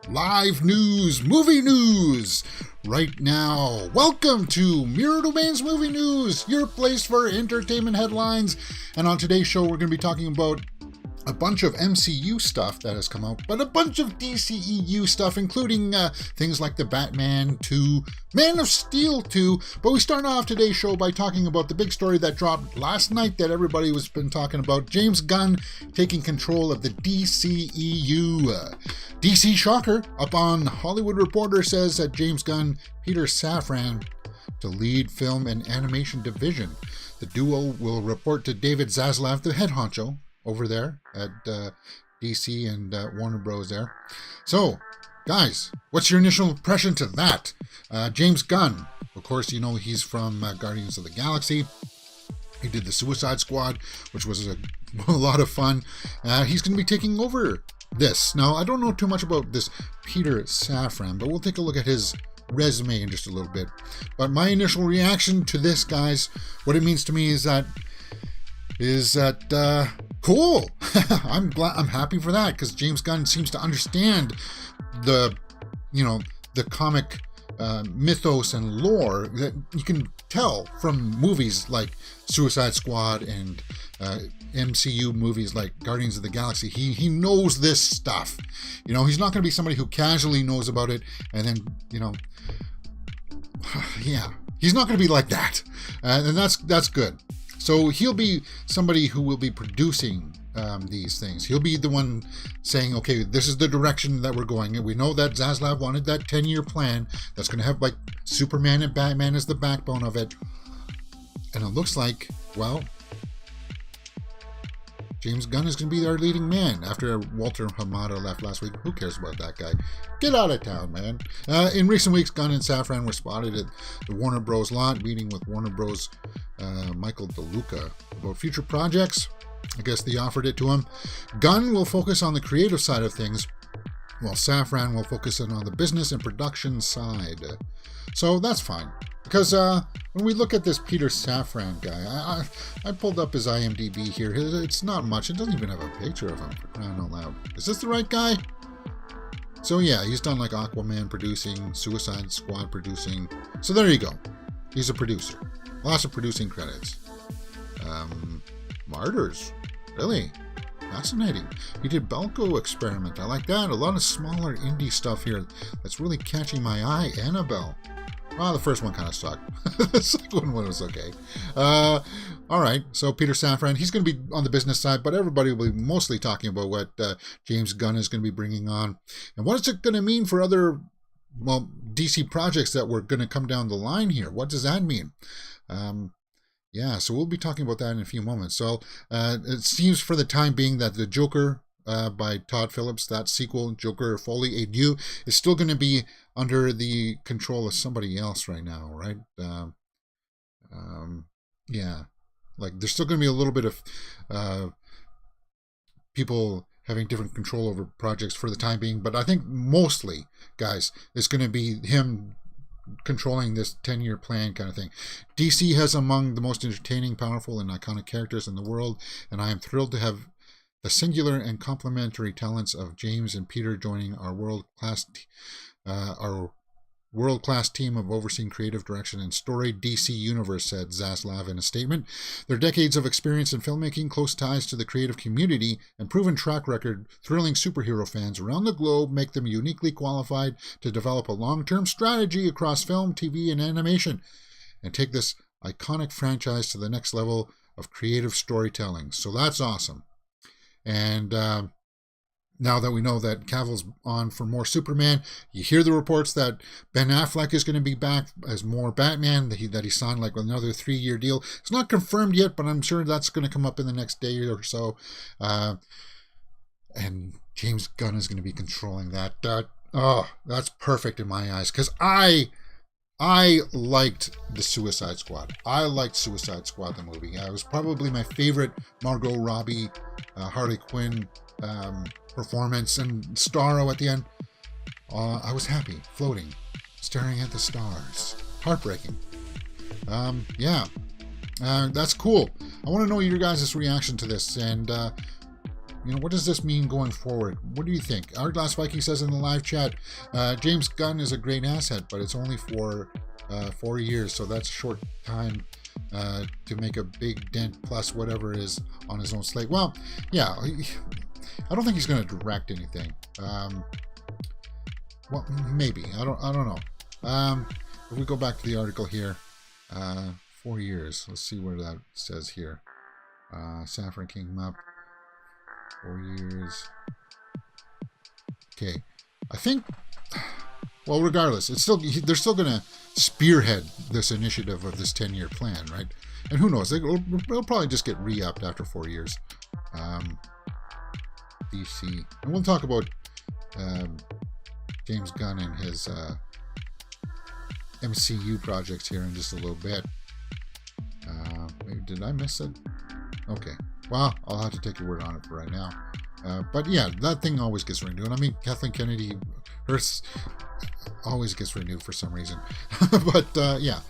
live news, movie news, right now. Welcome to Mirror Domain's Movie News, your place for entertainment headlines. And on today's show, we're going to be talking about a bunch of MCU stuff that has come out, but a bunch of DCEU stuff, including things like the Batman 2, Man of Steel 2. But we start off today's show by talking about the big story that dropped last night that everybody has been talking about. James Gunn taking control of the DCEU. DC shocker up on Hollywood Reporter says that James Gunn, Peter Safran to lead film and animation division. The duo will report to David Zaslav, the head honcho over there at DC and Warner Bros. There. So, guys, what's your initial impression to that? James Gunn, of course, you know he's from Guardians of the Galaxy. He did the Suicide Squad, which was a lot of fun. He's going to be taking over this. Now, I don't know too much about this Peter Safran, but we'll take a look at his resume in just a little bit. But my initial reaction to this, guys, what it means to me is that cool. I'm happy for that, because James Gunn seems to understand the comic mythos and lore that you can tell from movies like Suicide Squad and MCU movies like Guardians of the Galaxy. He knows this stuff. He's not going to be somebody who casually knows about it and then, yeah, he's not going to be like that. And that's good. So he'll be somebody who will be producing these things. He'll be the one saying, okay, this is the direction that we're going. And we know that Zaslav wanted that 10-year plan that's going to have like Superman and Batman as the backbone of it. And it looks like, well, James Gunn is going to be our leading man after Walter Hamada left last week. Who cares about that guy? Get out of town, man. In recent weeks, Gunn and Safran were spotted at the Warner Bros. Lot, meeting with Warner Bros. Michael DeLuca about future projects. I guess they offered it to him. Gunn will focus on the creative side of things, while Safran will focus in on the business and production side. So that's fine. Because when we look at this Peter Safran guy, I pulled up his IMDb here. It's not much. It doesn't even have a picture of him, for crying out loud. Is this the right guy? So yeah, he's done like Aquaman producing, Suicide Squad producing. So there you go. He's a producer. Lots of producing credits. Martyrs. Really? Fascinating. He did Belko Experiment. I like that. A lot of smaller indie stuff here that's really catching my eye. Annabelle. Well, the first one kind of sucked. The second one was okay. All right. So Peter Safran, he's going to be on the business side, but everybody will be mostly talking about what James Gunn is going to be bringing on. And what is it going to mean for other, DC projects that were going to come down the line here? What does that mean? Yeah, so we'll be talking about that in a few moments. So it seems for the time being that the Joker by Todd Phillips, that sequel, Joker Folie à Deux, is still going to be under the control of somebody else right now, right? Yeah, like there's still going to be a little bit of people having different control over projects for the time being, but I think mostly, guys, it's going to be him controlling this 10-year plan kind of thing. DC has among the most entertaining, powerful, and iconic characters in the world, and I am thrilled to have the singular and complementary talents of James and Peter joining our world-class team of overseeing creative direction and story. DC Universe, said Zaslav in a statement. Their decades of experience in filmmaking, close ties to the creative community, and proven track record thrilling superhero fans around the globe make them uniquely qualified to develop a long-term strategy across film, TV, and animation, and take this iconic franchise to the next level of creative storytelling. So that's awesome. And now that we know that Cavill's on for more Superman, you hear the reports that Ben Affleck is going to be back as more Batman, that he signed like another 3-year deal. It's not confirmed yet, but I'm sure that's going to come up in the next day or so. And James Gunn is going to be controlling that. That's perfect in my eyes, because I liked the Suicide Squad. I liked Suicide Squad, the movie. It was probably my favorite Margot Robbie, Harley Quinn performance, and Starro at the end. I was happy, floating, staring at the stars. Heartbreaking. That's cool. I want to know your guys' reaction to this, and what does this mean going forward? What do you think? Hourglass Viking says in the live chat, James Gunn is a great asset, but it's only for 4 years, so that's a short time to make a big dent plus whatever it is on his own slate. Well, yeah, I don't think he's going to direct anything. Well, maybe. I don't know. If we go back to the article here, 4 years. Let's see where that says here. Saffron King Map. 4 years. Okay. I think, well, regardless, they're still going to spearhead this initiative of this 10-year plan, right? And who knows? They'll probably just get re-upped after 4 years. DC. And we'll talk about James Gunn and his MCU projects here in just a little bit. Maybe did I miss it? Okay. Well, I'll have to take your word on it for right now. But yeah, that thing always gets renewed. I mean, Kathleen Kennedy, hers always gets renewed for some reason. But yeah.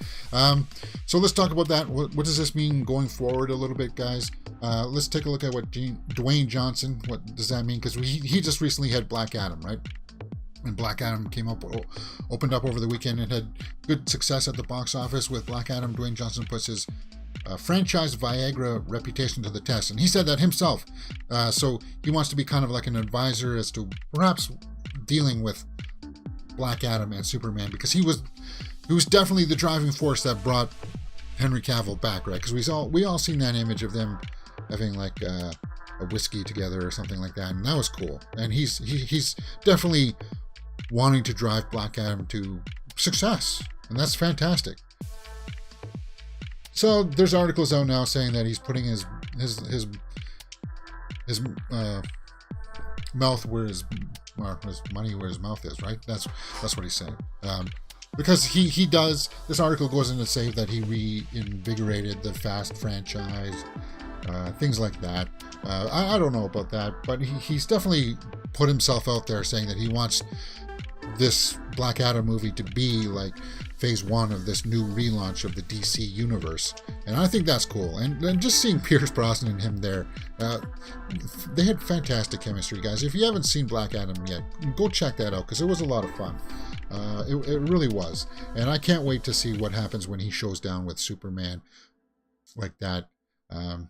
So let's talk about that. What does this mean going forward a little bit, guys? Let's take a look at what Dwayne Johnson, what does that mean? Because he just recently had Black Adam, right? And Black Adam opened up over the weekend and had good success at the box office. With Black Adam, Dwayne Johnson puts his franchise Viagra reputation to the test, and he said that himself. So he wants to be kind of like an advisor as to perhaps dealing with Black Adam and Superman, because he was definitely the driving force that brought Henry Cavill back, right? Because we all seen that image of them having like a whiskey together or something like that, and that was cool. And he's definitely wanting to drive Black Adam to success, and that's fantastic. So there's articles out now saying that he's putting his mouth where his money where his mouth is, right? That's what he's saying. Because he does. This article goes in to say that he reinvigorated the Fast franchise, things like that. I don't know about that, but he's definitely put himself out there saying that he wants this Black Adam movie to be like phase 1 of this new relaunch of the DC universe, and I think that's cool. And just seeing Pierce Brosnan and him there, they had fantastic chemistry, guys. If you haven't seen Black Adam yet, go check that out, because it was a lot of fun. It really was, and I can't wait to see what happens when he shows down with Superman like that. And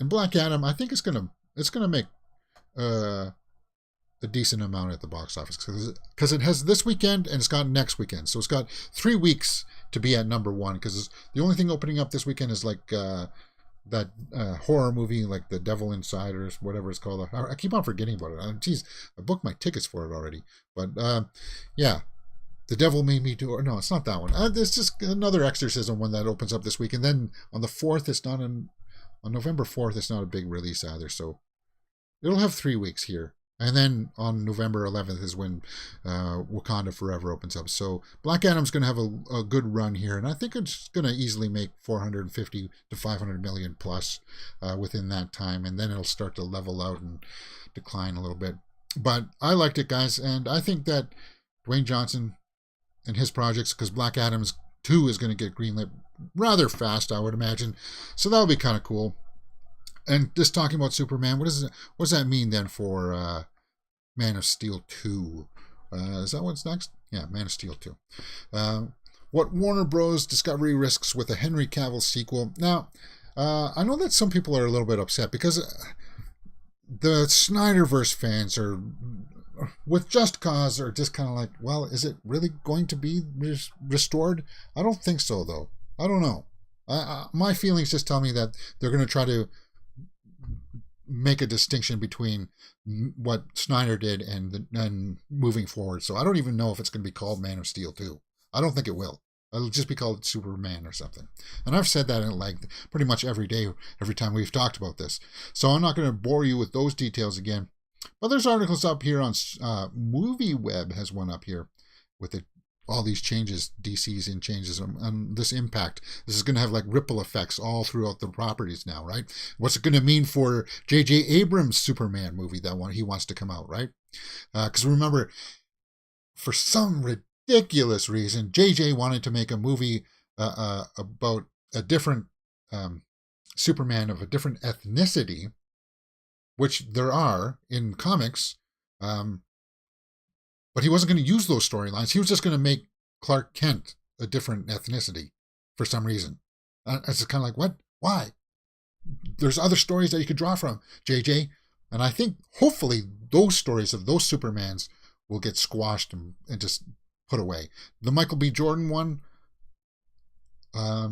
Black Adam, I think it's gonna make a decent amount at the box office, because it has this weekend and it's got next weekend, so it's got 3 weeks to be at number 1. Because the only thing opening up this weekend is like that horror movie, like The Devil Inside or whatever it's called. I keep on forgetting about it. Geez, I booked my tickets for it already. But yeah, The Devil Made Me Do. Or no, it's not that one. There's just another exorcism one that opens up this week, and then on the 4th, on November 4th, it's not a big release either. So it'll have 3 weeks here. And then on November 11th is when Wakanda Forever opens up. So Black Adam's going to have a good run here, and I think it's going to easily make 450 to 500 million plus within that time, and then it'll start to level out and decline a little bit. But I liked it, guys, and I think that Dwayne Johnson and his projects, because Black Adam 2 is going to get greenlit rather fast, I would imagine. So that'll be kind of cool. And just talking about Superman, what does that mean then for Man of Steel 2? Is that what's next? Yeah, Man of Steel 2. What Warner Bros. Discovery risks with a Henry Cavill sequel. Now, I know that some people are a little bit upset because the Snyderverse fans are, with just cause, are just kind of like, well, is it really going to be restored? I don't think so, though. I don't know. My feelings just tell me that they're going to try to make a distinction between what Snyder did and moving forward. So I don't even know if it's going to be called Man of Steel 2. I don't think it will. It'll just be called Superman or something. And I've said that in like pretty much every day, every time we've talked about this. So I'm not going to bore you with those details again. But there's articles up here on MovieWeb has one up here with all these changes, DC's in changes, and this impact. This is going to have like ripple effects all throughout the properties now, right? What's it going to mean for J.J. Abrams' Superman movie, that one he wants to come out, right? Because remember, for some ridiculous reason, J.J. wanted to make a movie about a different Superman of a different ethnicity, which there are in comics, but he wasn't going to use those storylines. He was just going to make Clark Kent a different ethnicity for some reason. It's just kind of like, what? Why? There's other stories that you could draw from, JJ. And I think hopefully those stories of those Supermans will get squashed and just put away. The Michael B. Jordan one, I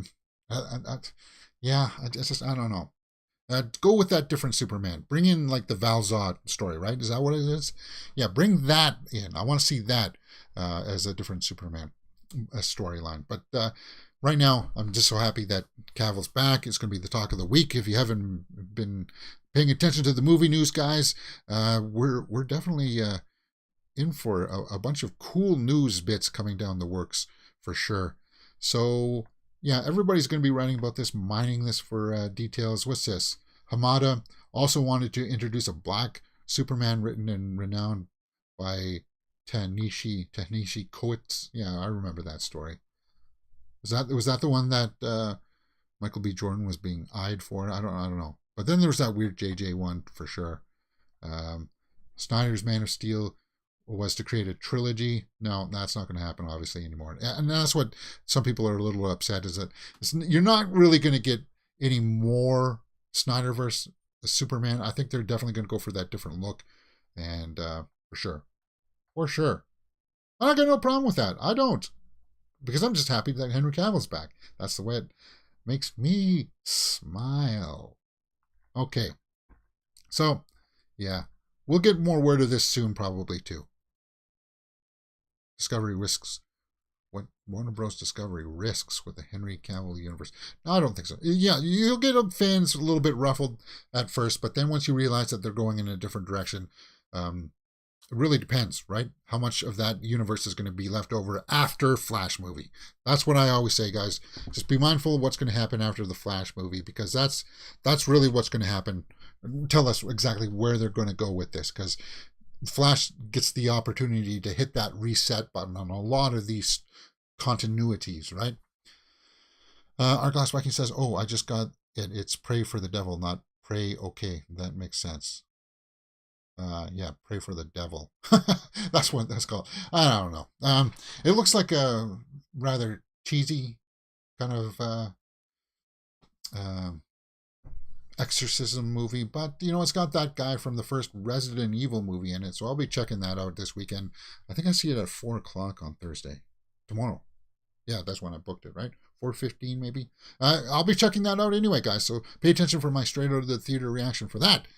don't know. Go with that different Superman. Bring in like the Val Zod story, right? Is that what it is? Yeah, bring that in. I want to see that as a different Superman storyline. But right now, I'm just so happy that Cavill's back. It's going to be the talk of the week. If you haven't been paying attention to the movie news, guys, we're definitely in for a bunch of cool news bits coming down the works for sure. So yeah, everybody's going to be writing about this, mining this for details. What's this? Hamada also wanted to introduce a black Superman written and renowned by Tanishi Coates. Yeah, I remember that story. Was that the one that Michael B. Jordan was being eyed for? I don't know. But then there was that weird JJ one for sure. Snyder's Man of Steel was to create a trilogy. No, that's not going to happen obviously anymore. And that's what some people are a little upset, is that you're not really going to get any more Snyderverse Superman. I think they're definitely going to go for that different look, and for sure. I got no problem with that. I don't, because I'm just happy that Henry Cavill's back. That's the way it makes me smile. Okay, so yeah, we'll get more word of this soon, probably too. Discovery risks. What Warner Bros. Discovery risks with the Henry Cavill universe? No, I don't think so. Yeah, you'll get fans a little bit ruffled at first, but then once you realize that they're going in a different direction, it really depends, right? How much of that universe is going to be left over after Flash movie? That's what I always say, guys. Just be mindful of what's going to happen after the Flash movie, because that's really what's going to happen. Tell us exactly where they're going to go with this, because Flash gets the opportunity to hit that reset button on a lot of these continuities, right? Arglass Viking says, "Oh, I just got it. It's pray for the devil, not pray." Okay, that makes sense. Yeah, pray for the devil. That's what that's called. I don't know. It looks like a rather cheesy kind of exorcism movie, but it's got that guy from the first Resident Evil movie in it, so I'll be checking that out this weekend. I think I see it at 4:00 on Thursday, tomorrow. Yeah, that's when I booked it, right? 4:15 maybe. I'll be checking that out anyway, guys, so pay attention for my straight out of the theater reaction for that.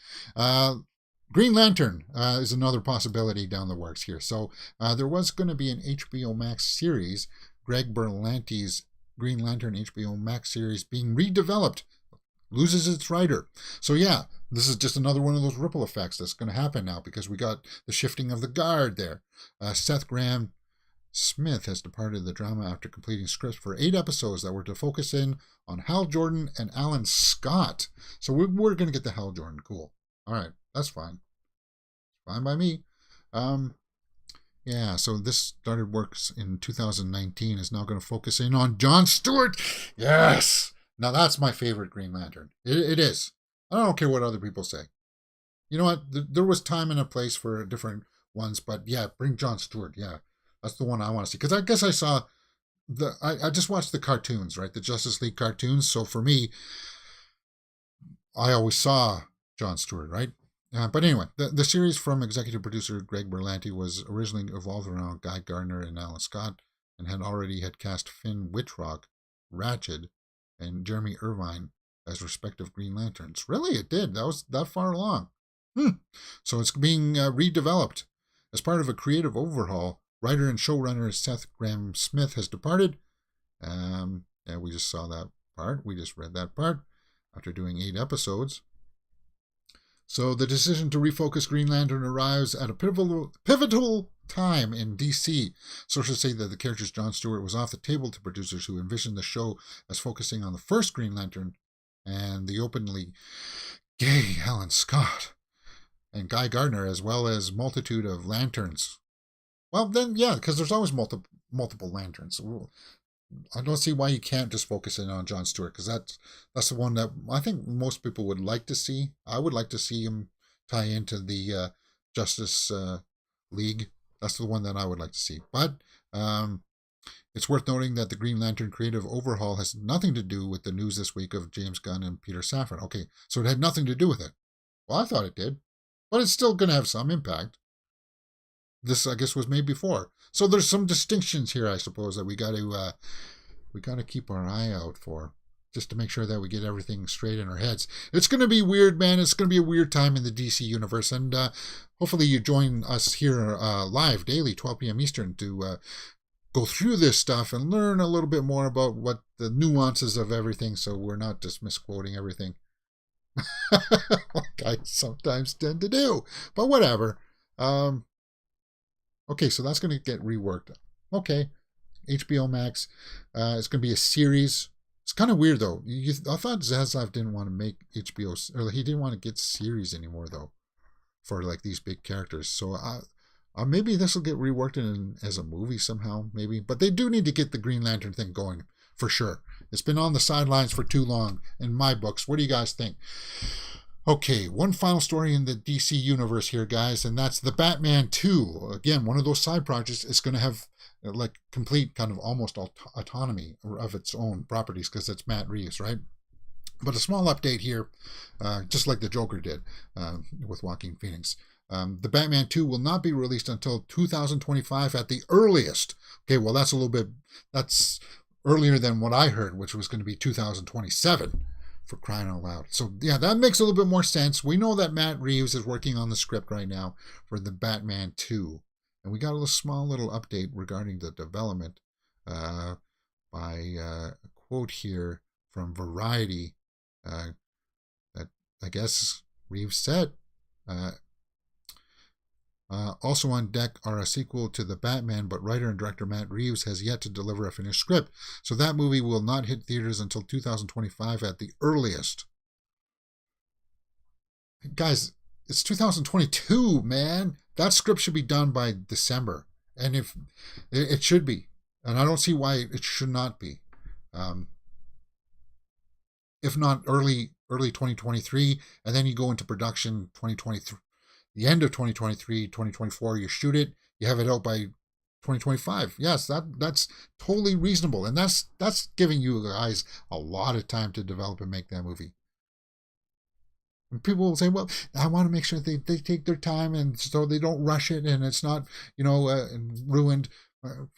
Green Lantern is another possibility down the works here. So there was going to be an HBO Max series, Greg Berlanti's Green Lantern HBO Max series, being redeveloped, loses its writer. So yeah, this is just another one of those ripple effects that's going to happen now, because we got the shifting of the guard there. Seth Grahame-Smith has departed the drama after completing scripts for 8 episodes that were to focus in on Hal Jordan and Alan Scott. So we're going to get the Hal Jordan. Cool. All right, that's fine. Fine by me. Yeah, so this started works in 2019, is now going to focus in on John Stewart. Yes! Now that's my favorite Green Lantern. It is. I don't care what other people say. You know what? There was time and a place for different ones, but yeah, bring John Stewart. Yeah, that's the one I want to see. Because I guess I saw I just watched the cartoons, right? The Justice League cartoons. So for me, I always saw John Stewart, right? But anyway, the series from executive producer Greg Berlanti was originally evolved around Guy Gardner and Alan Scott, and had cast Finn Wittrock, Ratched, and Jeremy Irvine as respective Green Lanterns. Really, it did. That was that far along. So it's being redeveloped. As part of a creative overhaul, writer and showrunner Seth Grahame-Smith has departed. Yeah, we just saw that part. We just read that part after doing 8 episodes. So the decision to refocus Green Lantern arrives at a pivotal time in DC. Sources say that the character's John Stewart was off the table to producers who envisioned the show as focusing on the first Green Lantern and the openly gay Alan Scott and Guy Gardner, as well as multitude of lanterns. Well, then, yeah, because there's always multiple lanterns. I don't see why you can't just focus in on John Stewart, because that's the one that I think most people would like to see. I would like to see him tie into the Justice League. That's the one that I would like to see. But it's worth noting that the Green Lantern creative overhaul has nothing to do with the news this week of James Gunn and Peter Safran. Okay, so it had nothing to do with it. Well, I thought it did, but it's still going to have some impact. This, I guess, was made before, so there's some distinctions here, I suppose, that we got to keep our eye out for, just to make sure that we get everything straight in our heads. It's going to be weird, man. It's going to be a weird time in the DC universe, and hopefully you join us here live daily, 12 p.m. Eastern, to go through this stuff and learn a little bit more about what the nuances of everything, so we're not just misquoting everything like I sometimes tend to do. But whatever. Okay, so that's going to get reworked. Okay, HBO Max. It's going to be a series. It's kind of weird, though. I thought Zaslav didn't want to make HBO, or he didn't want to get series anymore, though, for like these big characters. So maybe this will get reworked as a movie somehow, maybe. But they do need to get the Green Lantern thing going, for sure. It's been on the sidelines for too long, in my books. What do you guys think? Okay, one final story in the DC universe here, guys, and that's the Batman 2. Again, one of those side projects is going to have like complete kind of almost autonomy of its own properties because it's Matt Reeves, right? But a small update here, just like the Joker did with Joaquin Phoenix. The Batman 2 will not be released until 2025 at the earliest. Okay, well, that's earlier than what I heard, which was going to be 2027, for crying out loud. So, yeah, that makes a little bit more sense. We know that Matt Reeves is working on the script right now for the Batman 2. And we got a small little update regarding the development by a quote here from Variety that I guess Reeves said. Also on deck are a sequel to The Batman, but writer and director Matt Reeves has yet to deliver a finished script. So that movie will not hit theaters until 2025 at the earliest. Guys, it's 2022, man. That script should be done by December. And if it should be. And I don't see why it should not be. If not early 2023, and then you go into production 2023. The end of 2023, 2024, you shoot it, you have it out by 2025. Yes, that's totally reasonable. And that's giving you guys a lot of time to develop and make that movie. And people will say, well, I want to make sure they take their time and so they don't rush it and it's not, ruined.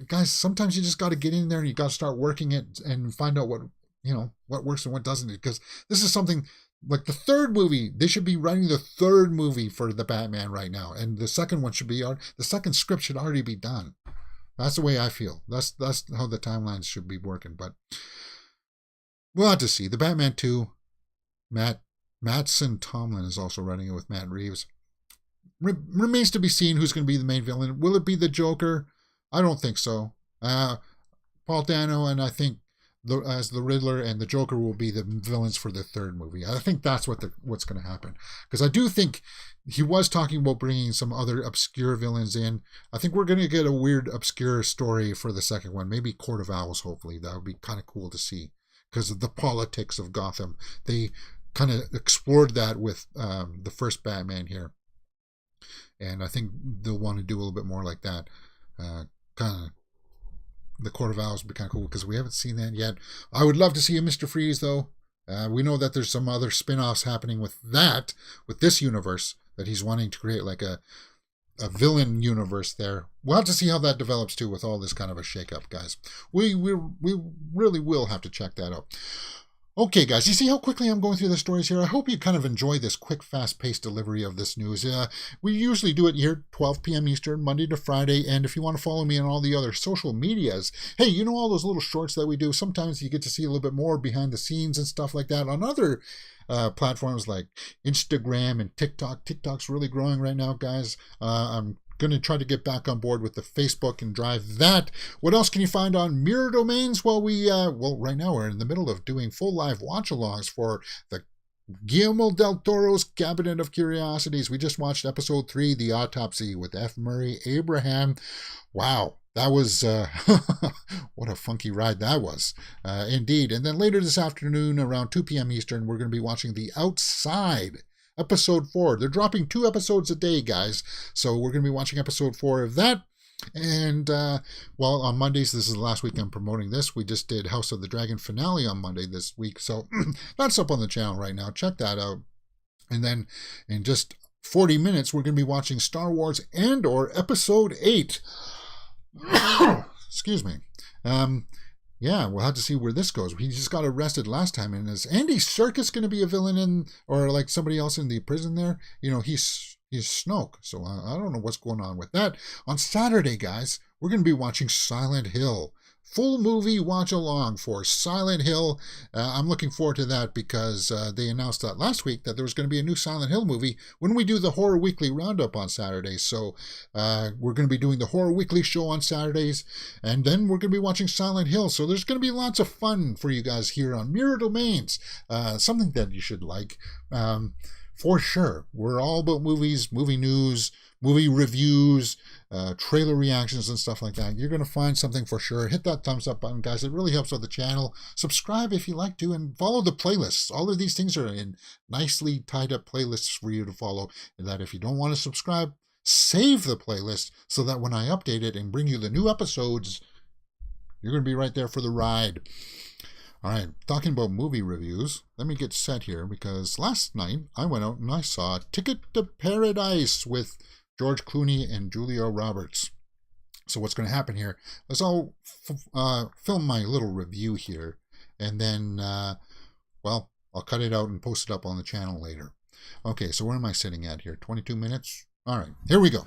Guys, sometimes you just got to get in there and you got to start working it and find out what works and what doesn't. Because this is something... Like the third movie, they should be writing the third movie for the Batman right now, and the second one the second script should already be done. That's the way I feel. That's how the timelines should be working. But we'll have to see. The Batman 2, Mattson Tomlin is also writing it with Matt Reeves. Remains to be seen who's going to be the main villain. Will it be the Joker? I don't think so. Paul Dano and I think as the Riddler and the Joker will be the villains for the third movie. I think that's what's going to happen. Because I do think he was talking about bringing some other obscure villains in. I think we're going to get a weird, obscure story for the second one. Maybe Court of Owls, hopefully. That would be kind of cool to see. Because of the politics of Gotham. They kind of explored that with the first Batman here. And I think they'll want to do a little bit more like that. Kind of. The Court of Owls would be kind of cool because we haven't seen that yet. I would love to see a Mr. Freeze, though. We know that there's some other spin-offs happening with this universe, that he's wanting to create like a villain universe there. We'll have to see how that develops, too, with all this kind of a shake-up, guys. We really will have to check that out. Okay, guys, you see how quickly I'm going through the stories here? I hope you kind of enjoy this quick, fast-paced delivery of this news. We usually do it here, 12 p.m. Eastern, Monday to Friday, and if you want to follow me on all the other social medias, hey, you know all those little shorts that we do? Sometimes you get to see a little bit more behind the scenes and stuff like that on other platforms like Instagram and TikTok. TikTok's really growing right now, guys. I'm going to try to get back on board with the Facebook and drive that. What else can you find on Mirror Domains? Well, right now we're in the middle of doing full live watch-alongs for the Guillermo del Toro's Cabinet of Curiosities. We just watched episode 3, The Autopsy, with F. Murray Abraham. Wow, that was, what a funky ride that was, indeed. And then later this afternoon, around 2 p.m. Eastern, we're going to be watching The Outside, episode 4. They're dropping 2 episodes a day, guys. So we're going to be watching episode 4 of that. And, well, on Mondays, this is the last week I'm promoting this. We just did House of the Dragon finale on Monday this week. So that's up on the channel right now. Check that out. And then in just 40 minutes, we're going to be watching Star Wars Andor Episode 8. Excuse me. Yeah, we'll have to see where this goes. He just got arrested last time. And is Andy Serkis going to be a villain in, or like somebody else in the prison there? You know, he's Snoke. So I don't know what's going on with that. On Saturday, guys, we're going to be watching Silent Hill. Full movie watch along for Silent Hill. I'm looking forward to that because they announced that last week that there was going to be a new Silent Hill movie when we do the Horror Weekly Roundup on Saturday. So we're going to be doing the Horror Weekly show on Saturdays, and then we're going to be watching Silent Hill. So there's going to be lots of fun for you guys here on Mirror Domains. Something that you should like. For sure. We're all about movies, movie news, movie reviews, trailer reactions and stuff like that. You're going to find something for sure. Hit that thumbs up button, guys. It really helps out the channel. Subscribe if you like to, and follow the playlists. All of these things are in nicely tied up playlists for you to follow. And that if you don't want to subscribe, save the playlist so that when I update it and bring you the new episodes, you're going to be right there for the ride. All right, talking about movie reviews, let me get set here because last night I went out and I saw Ticket to Paradise with George Clooney and Julia Roberts. So what's going to happen here is I'll film my little review here, and then, well, I'll cut it out and post it up on the channel later. Okay, so where am I sitting at here? 22 minutes? All right, here we go.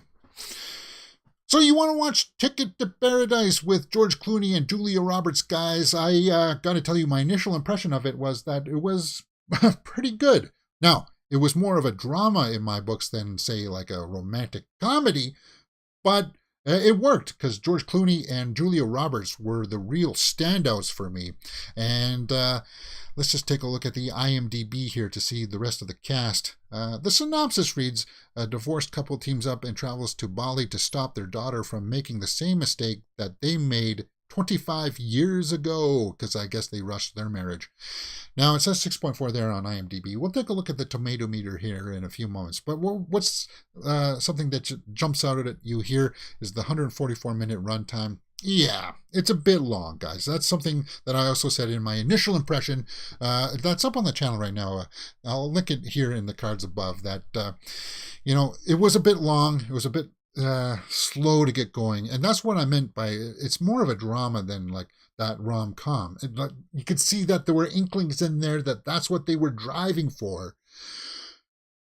So you want to watch Ticket to Paradise with George Clooney and Julia Roberts, guys. I got to tell you, my initial impression of it was that it was pretty good. Now, it was more of a drama in my books than, say, like a romantic comedy, but it worked because George Clooney and Julia Roberts were the real standouts for me. And let's just take a look at the IMDb here to see the rest of the cast. The synopsis reads, a divorced couple teams up and travels to Bali to stop their daughter from making the same mistake that they made 25 years ago, because I guess they rushed their marriage. Now, it says 6.4 there on IMDb. We'll take a look at the tomato meter here in a few moments. But what's something that jumps out at you here is the 144-minute runtime. Yeah, it's a bit long, guys. That's something that I also said in my initial impression. That's up on the channel right now. I'll link it here in the cards above. That, you know, it was a bit long. It was a bit slow to get going, and that's what I meant by it's more of a drama than like that rom-com. Like, you could see that there were inklings in there that that's what they were driving for,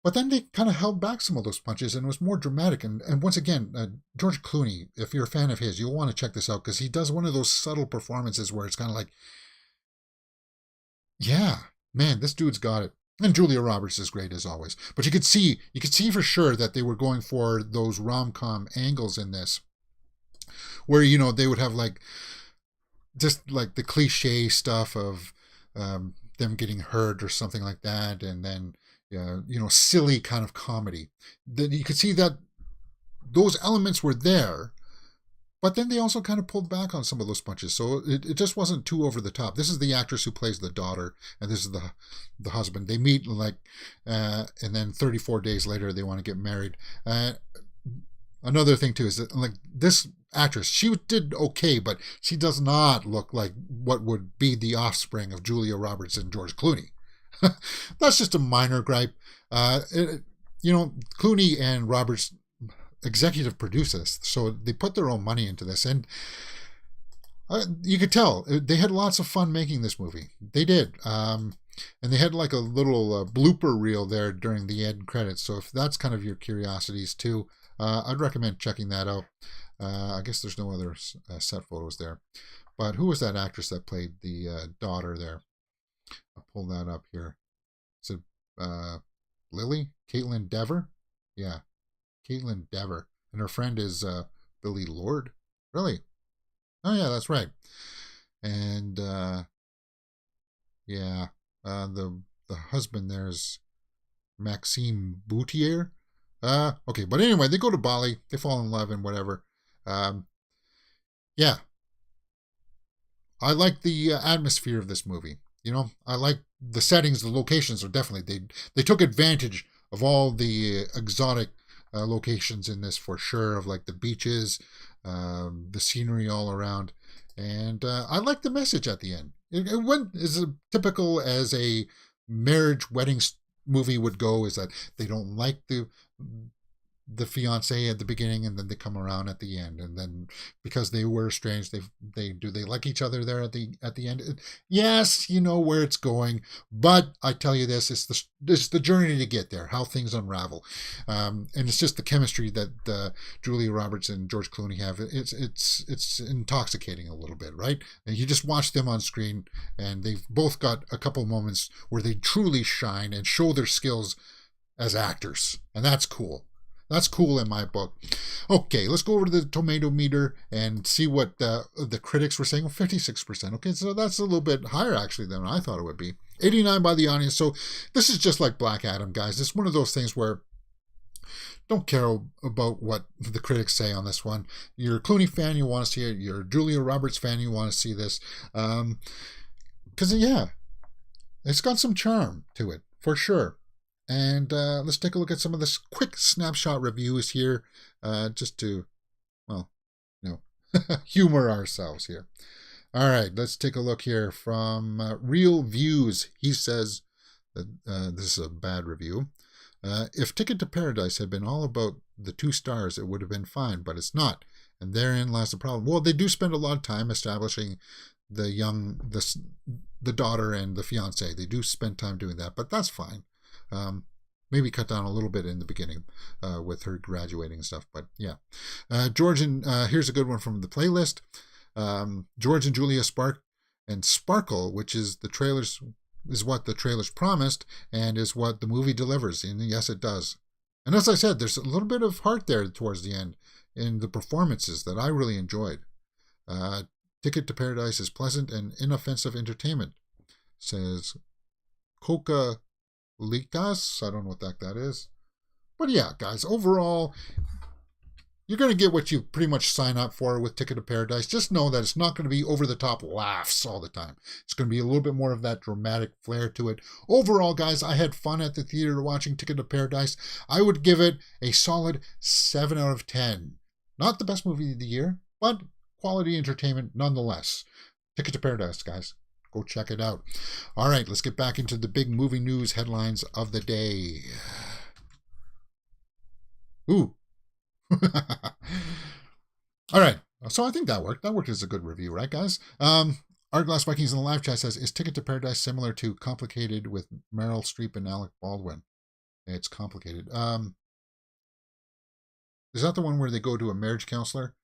but then they kind of held back some of those punches and it was more dramatic. And once again, George Clooney, if you're a fan of his, you'll want to check this out because he does one of those subtle performances where it's kind of like, yeah, man, this dude's got it. And Julia Roberts is great as always. But you could see for sure that they were going for those rom-com angles in this. Where, you know, they would have like, just like the cliche stuff of them getting hurt or something like that. And then, you know, silly kind of comedy. Then you could see that those elements were there. But then they also kind of pulled back on some of those punches. So it just wasn't too over the top. This is the actress who plays the daughter, and this is the husband. They meet like, and then 34 days later, they want to get married. Another thing too is that like this actress, she did okay, but she does not look like what would be the offspring of Julia Roberts and George Clooney. That's just a minor gripe. You know, Clooney and Roberts executive produce this, so they put their own money into this, and you could tell they had lots of fun making this movie. They did, and they had like a little blooper reel there during the end credits. So if that's kind of your curiosities too, I'd recommend checking that out. I guess there's no other set photos there, but who was that actress that played the daughter there? I'll pull that up here. Is it Lily? Caitlin Dever? Yeah. Caitlin Dever, and her friend is Billy Lord. Really? Oh yeah, that's right. And yeah, the husband there is Maxime Boutier. Okay, but anyway, they go to Bali, they fall in love and whatever. Yeah, I like the atmosphere of this movie. You know, I like the settings, the locations are definitely they took advantage of all the exotic locations in this, for sure, of like the beaches, the scenery all around. And I like the message at the end. It went as typical as a marriage wedding movie would go, is that they don't like the fiance at the beginning, and then they come around at the end, and then because they were estranged, they like each other there at the end. Yes, you know where it's going, but I tell you this, it's the journey to get there, how things unravel, and it's just the chemistry that Julia Roberts and George Clooney have. It's intoxicating a little bit, right? And you just watch them on screen, and they've both got a couple moments where they truly shine and show their skills as actors, and that's cool. That's cool in my book. Okay, let's go over to the tomato meter and see what the critics were saying. Well, 56%. Okay, so that's a little bit higher actually than I thought it would be. 89% by the audience. So this is just like Black Adam, guys. It's one of those things where don't care about what the critics say on this one. You're a Clooney fan, you want to see it. You're a Julia Roberts fan, you want to see this. Because, yeah, it's got some charm to it, for sure. And let's take a look at some of the quick snapshot reviews here, just to, well, humor ourselves here. All right, let's take a look here from Real Views. He says that this is a bad review. If Ticket to Paradise had been all about the 2 stars, it would have been fine, but it's not. And therein lies the problem. Well, they do spend a lot of time establishing the daughter and the fiance. They do spend time doing that, but that's fine. Maybe cut down a little bit in the beginning with her graduating and stuff, but yeah. George and here's a good one from the playlist. George and Julia Sparkle, which is what the trailers promised and is what the movie delivers. And yes, it does. And as I said, there's a little bit of heart there towards the end in the performances that I really enjoyed. Ticket to Paradise is pleasant and inoffensive entertainment, says Coca Likas. I don't know what that is. But yeah, guys, overall, you're going to get what you pretty much sign up for with Ticket to Paradise. Just know that it's not going to be over-the-top laughs all the time. It's going to be a little bit more of that dramatic flair to it. Overall, guys, I had fun at the theater watching Ticket to Paradise. I would give it a solid 7 out of 10. Not the best movie of the year, but quality entertainment nonetheless. Ticket to Paradise, guys. Go check it out. All right, let's get back into the big movie news headlines of the day. Ooh. All right, so I think that worked. That worked as a good review, right, guys? Glass Vikings in the live chat says, is Ticket to Paradise similar to Complicated with Meryl Streep and Alec Baldwin? It's complicated. Is that the one where they go to a marriage counselor?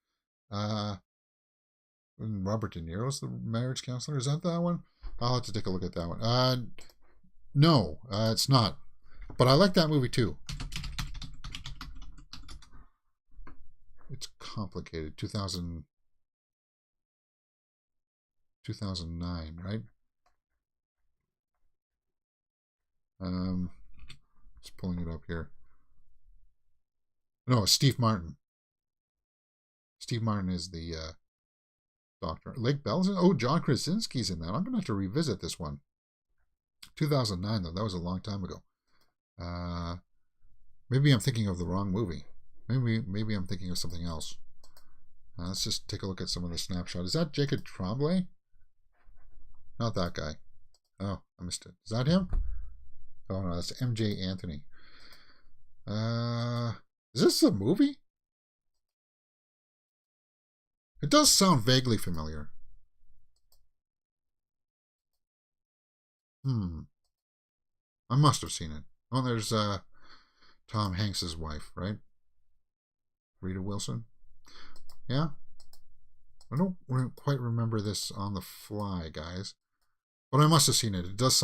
Robert De Niro's the marriage counselor. Is that one? I'll have to take a look at that one. No, it's not. But I like that movie too. It's complicated. 2009, right? Just pulling it up here. No, it's Steve Martin. Steve Martin is the Doctor. Lake Bell's in. Oh, John Krasinski's in that. I'm gonna have to revisit this one. 2009 though. That was a long time ago. Maybe I'm thinking of the wrong movie. Maybe I'm thinking of something else. Let's just take a look at some of the snapshot. Is that Jacob Tremblay? Not that guy. Oh, I missed it. Is that him? Oh no, that's MJ Anthony. Is this a movie? It does sound vaguely familiar. I must have seen it. Oh, there's Tom Hanks's wife, right? Rita Wilson. Yeah? I don't quite remember this on the fly, guys. But I must have seen it. It does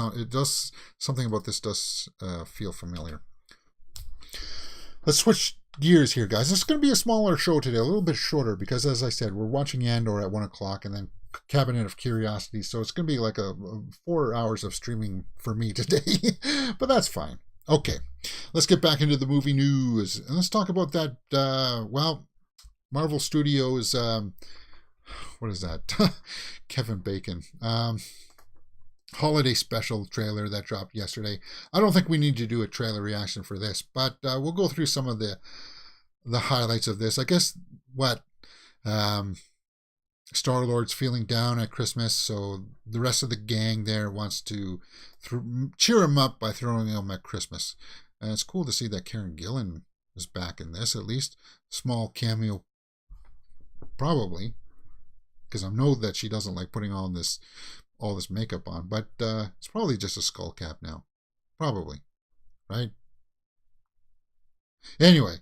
something about this does feel familiar. Let's switch gears here, guys. This is going to be a smaller show today, a little bit shorter, because as I said, we're watching Andor at 1 o'clock and then Cabinet of Curiosities. So it's going to be like a 4 hours of streaming for me today, but that's fine. Okay, let's get back into the movie news and let's talk about that. Marvel Studios. What is that? Kevin Bacon. holiday special trailer that dropped yesterday. I don't think we need to do a trailer reaction for this, but we'll go through some of the highlights of this. I guess what Star-Lord's feeling down at Christmas, so the rest of the gang there wants to cheer him up by throwing him at Christmas. And it's cool to see that Karen Gillan is back in this, at least. Small cameo, probably, because I know that she doesn't like putting all this makeup on, but it's probably just a skull cap now. Probably, right? Anyway,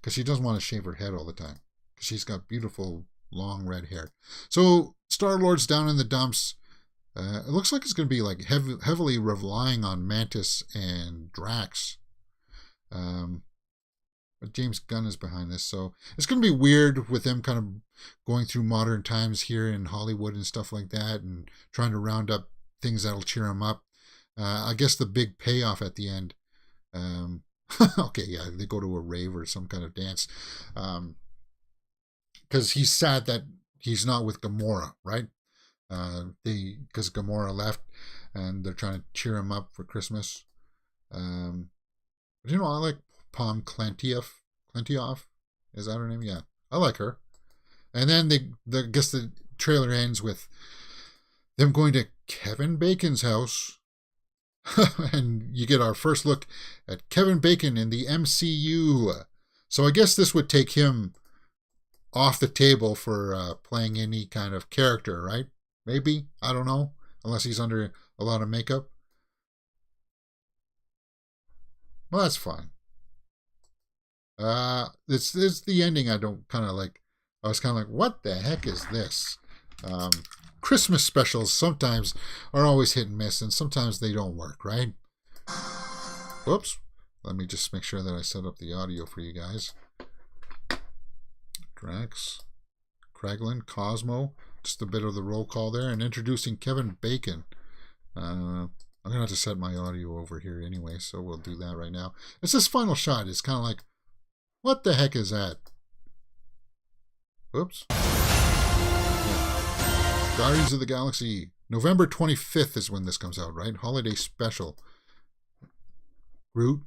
because she doesn't want to shave her head all the time, because she's got beautiful long red hair. So Star-Lord's down in the dumps. It looks like it's going to be like heavily relying on Mantis and Drax. But James Gunn is behind this, so it's going to be weird with them kind of going through modern times here in Hollywood and stuff like that, and trying to round up things that'll cheer them up. I guess the big payoff at the end. Okay, yeah, they go to a rave or some kind of dance. Because he's sad that he's not with Gamora, right? Because Gamora left, and they're trying to cheer him up for Christmas. But I like Pom Klementieff. Is that her name? Yeah, I like her. And then I guess the trailer ends with them going to Kevin Bacon's house. And you get our first look at Kevin Bacon in the MCU. So I guess this would take him off the table for playing any kind of character, right? Maybe. I don't know. Unless he's under a lot of makeup. Well, that's fine. It's the ending I don't kind of like. I was kind of like, what the heck is this? Christmas specials sometimes are always hit and miss, and sometimes they don't work, right? Whoops. Let me just make sure that I set up the audio for you guys. Drax, Kraglin, Cosmo, just a bit of the roll call there, and introducing Kevin Bacon. I'm going to have to set my audio over here anyway, so we'll do that right now. It's this final shot. It's kind of like, what the heck is that? Oops. Yeah. Guardians of the Galaxy. November 25th is when this comes out, right? Holiday special. Groot.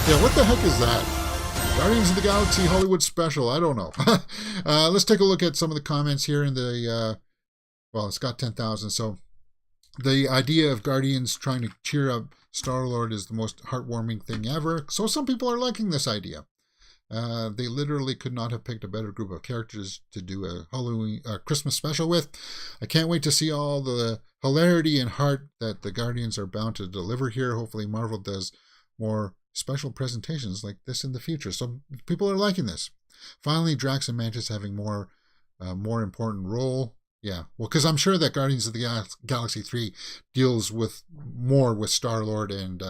Yeah, what the heck is that? Guardians of the Galaxy Hollywood special. I don't know. Let's take a look at some of the comments here in the... well, it's got 10,000, so the idea of Guardians trying to cheer up Star-Lord is the most heartwarming thing ever. So some people are liking this idea. They literally could not have picked a better group of characters to do a Christmas special with. I can't wait to see all the hilarity and heart that the Guardians are bound to deliver here. Hopefully Marvel does more special presentations like this in the future. So people are liking this. Finally, Drax and Mantis having more important role. Yeah, well, because I'm sure that Guardians of the Galaxy 3 deals more with Star-Lord and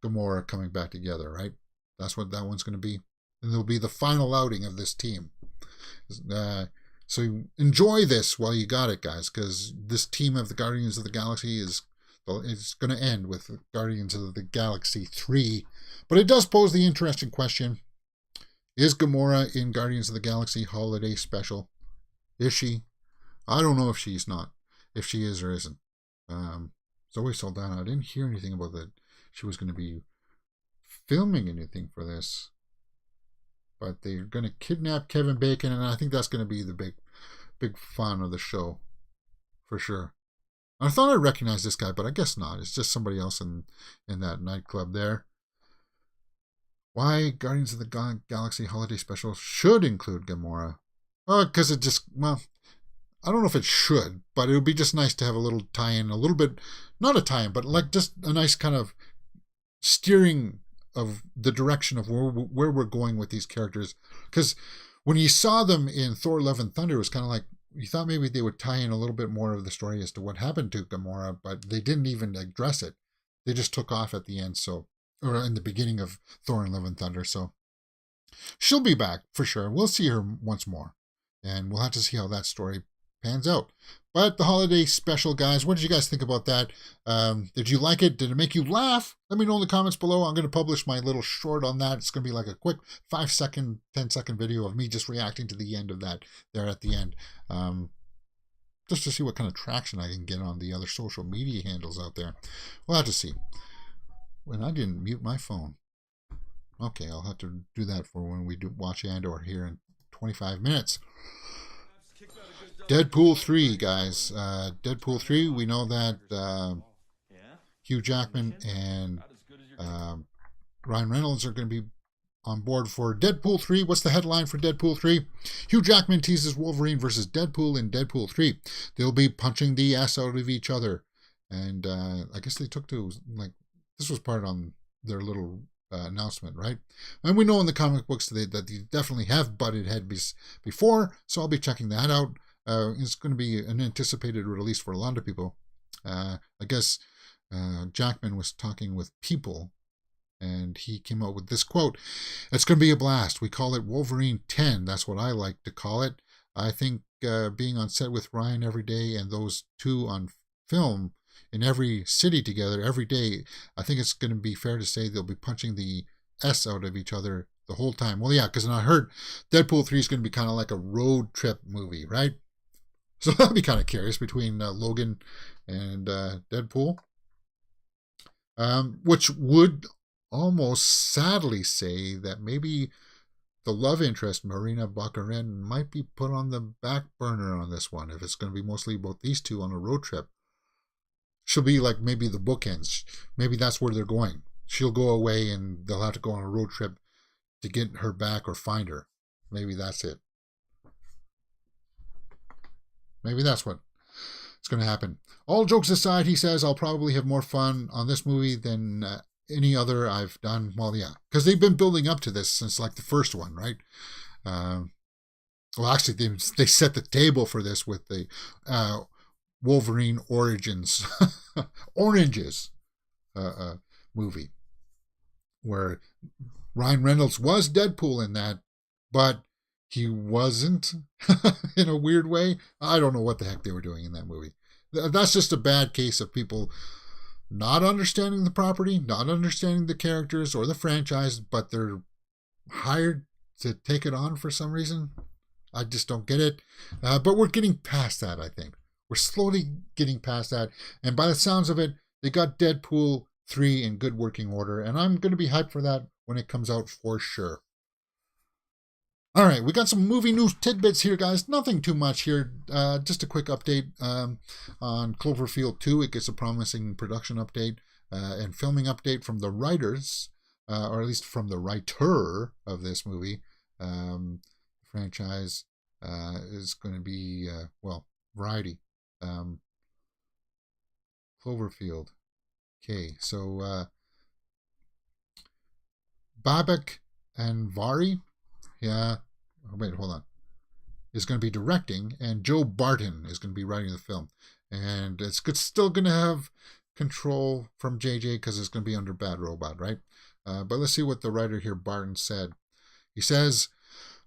Gamora coming back together, right? That's what that one's going to be. And it'll be the final outing of this team. So enjoy this while you got it, guys, because this team of the Guardians of the Galaxy is going to end with Guardians of the Galaxy 3. But it does pose the interesting question, is Gamora in Guardians of the Galaxy Holiday Special? Is she? I don't know if she's not, if she is or isn't. Zoe Saldana, I didn't hear anything about that she was going to be filming anything for this. But they're going to kidnap Kevin Bacon, and I think that's going to be the big fun of the show, for sure. I thought I recognized this guy, but I guess not. It's just somebody else in that nightclub there. Why Guardians of the Galaxy Holiday Special should include Gamora? Because it just, well... I don't know if it should, but it would be just nice to have a little tie-in, a little bit, not a tie-in, but like just a nice kind of steering of the direction of where we're going with these characters. Because when you saw them in Thor: Love and Thunder, it was kind of like, you thought maybe they would tie in a little bit more of the story as to what happened to Gamora, but they didn't even address it. They just took off at the end, or in the beginning of Thor and Love and Thunder. So she'll be back for sure. We'll see her once more, and we'll have to see how that story pans out. But the holiday special, guys, what did you guys think about that? Did you like it? Did it make you laugh? Let me know in the comments below. I'm going to publish my little short on that. It's going to be like a quick 5-second, 10-second video of me just reacting to the end of that there at the end. just to see what kind of traction I can get on the other social media handles out there. We'll have to see. When I didn't mute my phone. Okay, I'll have to do that for when we do watch Andor here in 25 minutes. Deadpool 3, guys. Deadpool 3, we know that Hugh Jackman and Ryan Reynolds are going to be on board for Deadpool 3. What's the headline for Deadpool 3? Hugh Jackman teases Wolverine versus Deadpool in Deadpool 3. They'll be punching the ass out of each other. And I guess they took to, like, this was part on their little announcement, right? And we know in the comic books that they definitely have butted heads before, so I'll be checking that out. It's going to be an anticipated release for a lot of people. I guess Jackman was talking with People, and he came out with this quote: "It's going to be a blast. We call it Wolverine 10. That's what I like to call it. I think being on set with Ryan every day and those two on film in every city together every day, I think it's going to be fair to say they'll be punching the S out of each other the whole time." Well, yeah, because I heard Deadpool 3 is going to be kind of like a road trip movie, right? So I'll be kind of curious between Logan and Deadpool, which would almost sadly say that maybe the love interest, Marina Baccarin, might be put on the back burner on this one, if it's going to be mostly about these two on a road trip. She'll be like maybe the bookends. Maybe that's where they're going. She'll go away and they'll have to go on a road trip to get her back or find her. Maybe that's it. Maybe that's what it's going to happen. All jokes aside, he says, I'll probably have more fun on this movie than any other I've done. Well, yeah, because they've been building up to this since like the first one, right? Well, actually, they set the table for this with the Wolverine Origins Oranges movie, where Ryan Reynolds was Deadpool in that, but he wasn't in a weird way. I don't know what the heck they were doing in that movie. That's just a bad case of people not understanding the property, not understanding the characters or the franchise, but they're hired to take it on for some reason. I just don't get it. But we're getting past that, I think. We're slowly getting past that. And by the sounds of it, they got Deadpool 3 in good working order. And I'm going to be hyped for that when it comes out for sure. All right, we got some movie news tidbits here, guys. Nothing too much here. Just a quick update on Cloverfield 2. It gets a promising production update and filming update from the writers, or at least from the writer of this movie. Franchise is going to be, Variety. Cloverfield. Okay, so Babak and Vari, hold on, is going to be directing, and Joe Barton is going to be writing the film. And it's still going to have control from JJ because it's going to be under Bad Robot, right? But let's see what the writer here, Barton, said. He says,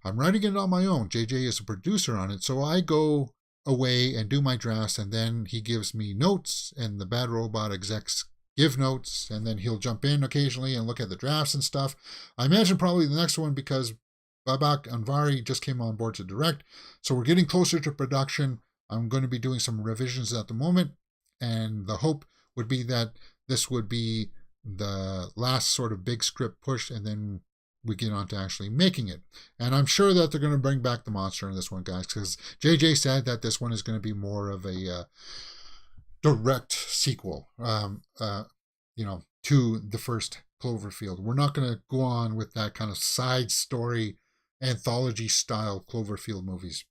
I'm writing it on my own. JJ is a producer on it, so I go away and do my drafts, and then he gives me notes, and the Bad Robot execs give notes, and then he'll jump in occasionally and look at the drafts and stuff. I imagine probably the next one, because Babak Anvari just came on board to direct, so we're getting closer to production. I'm going to be doing some revisions at the moment, and the hope would be that this would be the last sort of big script push, and then we get on to actually making it. And I'm sure that they're going to bring back the monster in this one, guys, because JJ said that this one is going to be more of a direct sequel, to the first Cloverfield. We're not going to go on with that kind of side story, anthology style Cloverfield movies.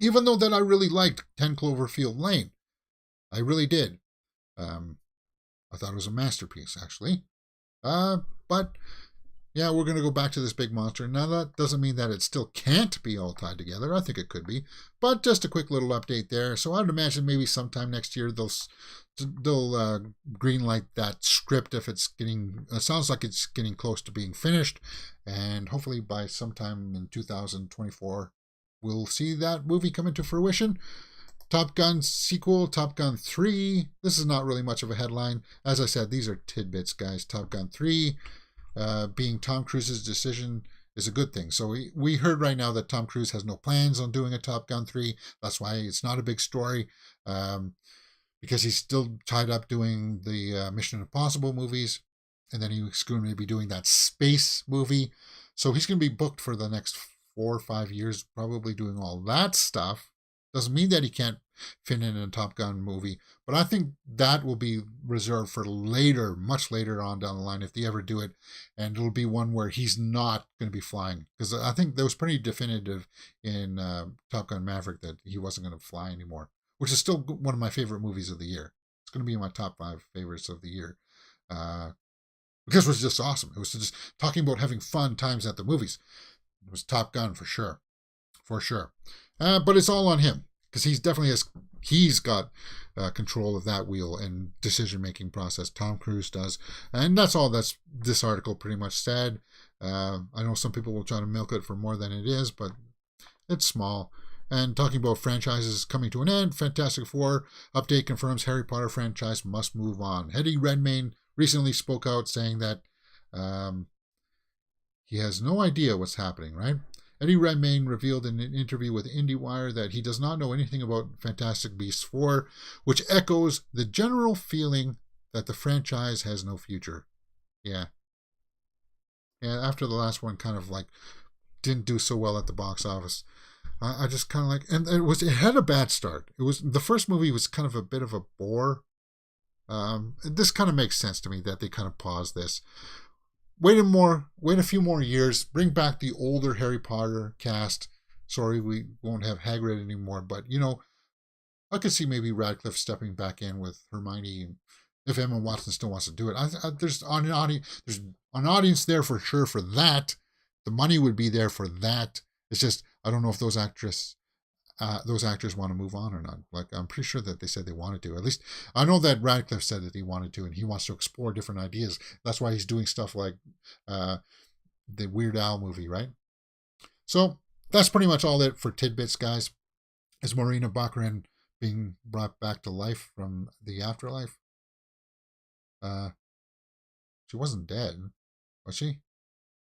Even though that I really liked 10 Cloverfield Lane. I really did. I thought it was a masterpiece, actually. But yeah, we're going to go back to this big monster. Now, that doesn't mean that it still can't be all tied together. I think it could be. But just a quick little update there. So I'd imagine maybe sometime next year they'll greenlight that script if it's getting... It sounds like it's getting close to being finished. And hopefully by sometime in 2024, we'll see that movie come into fruition. Top Gun sequel, Top Gun 3. This is not really much of a headline. As I said, these are tidbits, guys. Top Gun 3... being Tom Cruise's decision is a good thing. So we heard right now that Tom Cruise has no plans on doing a Top Gun 3. That's why it's not a big story, because he's still tied up doing the Mission Impossible movies, and then he's going to be doing that space movie. So he's going to be booked for the next 4 or 5 years, probably doing all that stuff. Doesn't mean that he can't fit in a Top Gun movie, but I think that will be reserved for later, much later on down the line, if they ever do it, and it'll be one where he's not going to be flying, because I think that was pretty definitive in Top Gun Maverick that he wasn't going to fly anymore, which is still one of my favorite movies of the year. It's going to be in my top 5 favorites of the year, because it was just awesome. It was just talking about having fun times at the movies. It was Top Gun for sure. But it's all on him, because he's got control of that wheel and decision-making process. Tom Cruise does. And that's all this article pretty much said. I know some people will try to milk it for more than it is, but it's small. And talking about franchises coming to an end, Fantastic Four update confirms Harry Potter franchise must move on. Eddie Redmayne recently spoke out saying that he has no idea what's happening, right? Eddie Redmayne revealed in an interview with IndieWire that he does not know anything about Fantastic Beasts 4, which echoes the general feeling that the franchise has no future. Yeah, after the last one kind of like didn't do so well at the box office, I just kind of like, and it had a bad start. The first movie was kind of a bit of a bore. This kind of makes sense to me that they kind of paused this. Wait a few more years, bring back the older Harry Potter cast. Sorry, we won't have Hagrid anymore, but I could see maybe Radcliffe stepping back in with Hermione, if Emma Watson still wants to do it. There's an audience there for sure for that. The money would be there for that. It's just I don't know if those actors want to move on or not. Like, I'm pretty sure that they said they wanted to. At least I know that Radcliffe said that he wanted to, and he wants to explore different ideas. That's why he's doing stuff like the Weird Al movie, right? So that's pretty much all it for Tidbits, guys. Is Morena Baccarin being brought back to life from the afterlife? She wasn't dead, was she?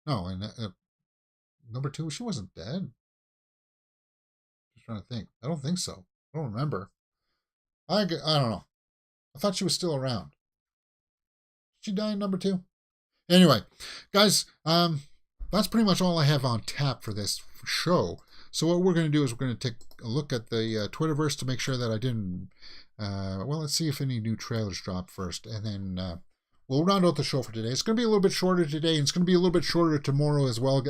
No, and number 2, she wasn't dead. Trying to think. I don't think so. I don't remember. I don't know. I thought she was still around. She died in number 2. Anyway, guys, that's pretty much all I have on tap for this show. So what we're going to do is we're going to take a look at the Twitterverse to make sure that I didn't. Let's see if any new trailers drop first, and then we'll round out the show for today. It's going to be a little bit shorter today, and it's going to be a little bit shorter tomorrow as well,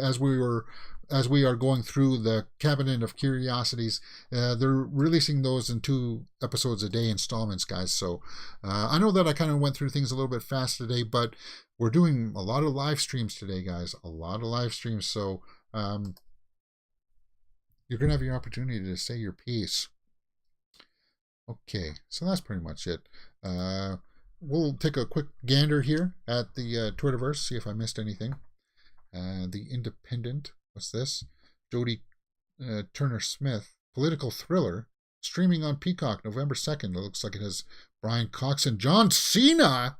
as we are going through the Cabinet of Curiosities. They're releasing those in 2 episodes a day installments, guys. So I know that I kind of went through things a little bit fast today, but we're doing a lot of live streams today, guys. A lot of live streams. So you're going to have your opportunity to say your piece. Okay, so that's pretty much it. We'll take a quick gander here at the Twitterverse, see if I missed anything. The Independent, what's this? Jodie Turner Smith, political thriller, streaming on Peacock November 2nd. It looks like it has Brian Cox and John Cena.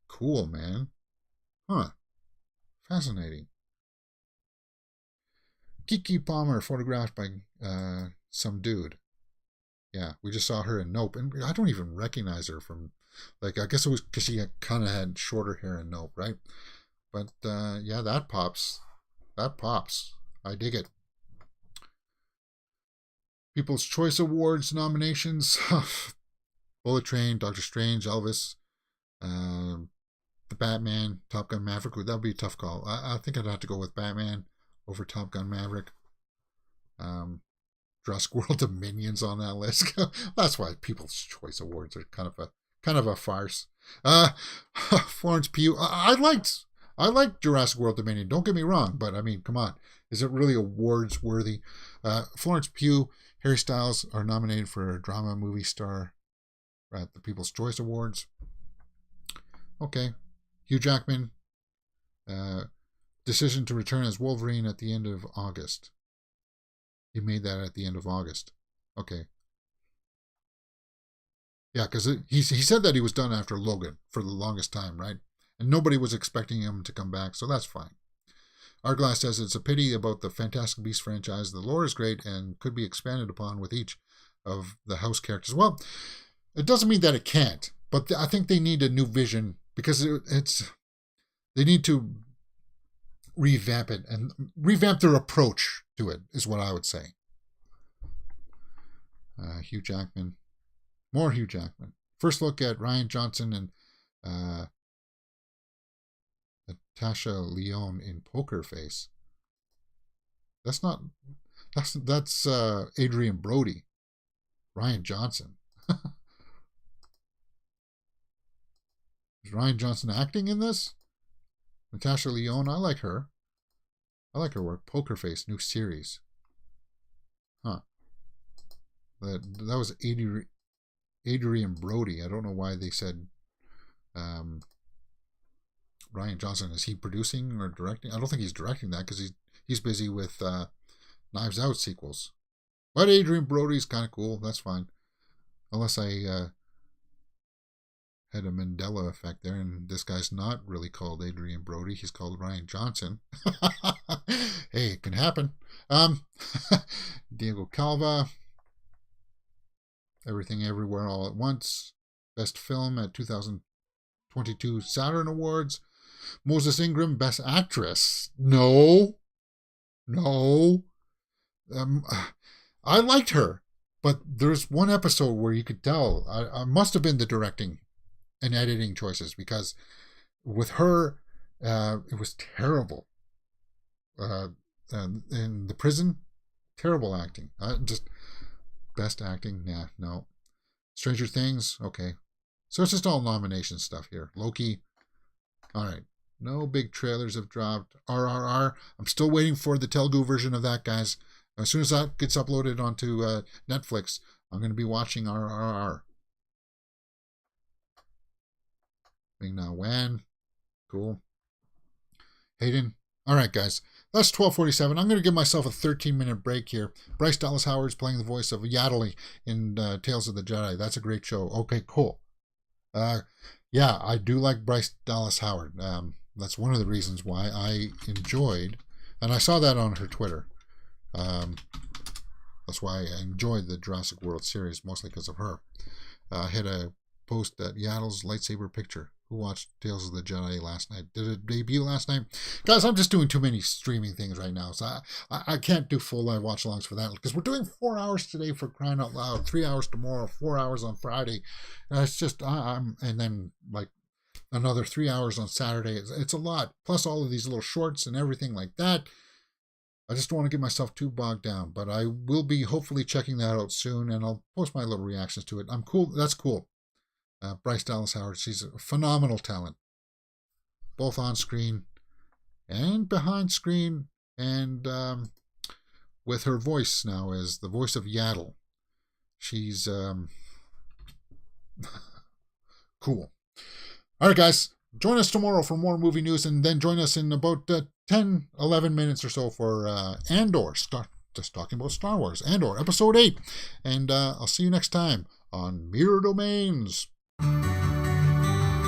Cool, man. Huh. Fascinating. Keke Palmer, photographed by some dude. Yeah, we just saw her in Nope, and I don't even recognize her from, like, I guess it was because she kind of had shorter hair in Nope, right? But yeah, that pops. That pops. I dig it. People's Choice Awards nominations: Bullet Train, Doctor Strange, Elvis, The Batman, Top Gun Maverick. That would be a tough call. I think I'd have to go with Batman over Top Gun Maverick. Jurassic World Dominions on that list. That's why People's Choice Awards are kind of a farce. Florence Pugh. I liked Jurassic World Dominion. Don't get me wrong, but I mean, come on, is it really awards worthy? Florence Pugh, Harry Styles are nominated for a drama movie star at the People's Choice Awards. Okay, Hugh Jackman. Decision to return as Wolverine at the end of August. He made that at the end of August. Okay. Yeah, because he said that he was done after Logan for the longest time, right? And nobody was expecting him to come back, so that's fine. Arglass says it's a pity about the Fantastic Beasts franchise. The lore is great and could be expanded upon with each of the house characters. Well, it doesn't mean that it can't, but I think they need a new vision because they need to revamp it and revamp their approach to it is what I would say. Hugh Jackman. More Hugh Jackman. First look at Ryan Johnson and Natasha Lyonne in Poker Face. That's Adrian Brody. Ryan Johnson. Is Ryan Johnson acting in this? Natasha Lyonne, I like her. I like her work. Poker Face, new series. Huh. That was Adrian Brody. I don't know why they said Ryan Johnson. Is he producing or directing? I don't think he's directing that because he's busy with Knives Out sequels. But Adrian Brody's kind of cool. That's fine. Unless I had a Mandela effect there, and this guy's not really called Adrian Brody. He's called Ryan Johnson. Hey, it can happen. Diego Calva. Everything Everywhere All at Once. Best Film at 2022 Saturn Awards. Moses Ingram, Best Actress. No. I liked her, but there's one episode where you could tell. I must have been the directing and editing choices because with her, it was terrible. In the prison, terrible acting. Just best acting, no. Stranger Things, okay. So it's just all nomination stuff here. Loki, all right. No big trailers have dropped. RRR, I'm still waiting for the Telugu version of that, guys. As soon as that gets uploaded onto Netflix, I'm going to be watching RRR. Ming-Na Wen, cool. Hayden, all right, guys. That's 12:47. I'm going to give myself a 13-minute break here. Bryce Dallas Howard's playing the voice of Yaddle in Tales of the Jedi. That's a great show. Okay, cool. Yeah, I do like Bryce Dallas Howard. That's one of the reasons why I enjoyed, and I saw that on her Twitter. That's why I enjoyed the Jurassic World series, mostly because of her. I had a post at Yaddle's lightsaber picture. Who watched Tales of the Jedi last night? Did it debut last night? Guys, I'm just doing too many streaming things right now, so I can't do full live watch-alongs for that, because we're doing 4 hours today for crying out loud, 3 hours tomorrow, 4 hours on Friday. It's just, and then like another 3 hours on Saturday. It's a lot, plus all of these little shorts and everything like that. I just don't want to get myself too bogged down, but I will be hopefully checking that out soon, and I'll post my little reactions to it. I'm cool. That's cool. Bryce Dallas Howard, she's a phenomenal talent, both on screen and behind screen, and with her voice now as the voice of Yaddle. She's cool. All right, guys, join us tomorrow for more movie news, and then join us in about 10, 11 minutes or so for Andor, just talking about Star Wars, Andor, Episode 8. And I'll see you next time on Mirror Domains.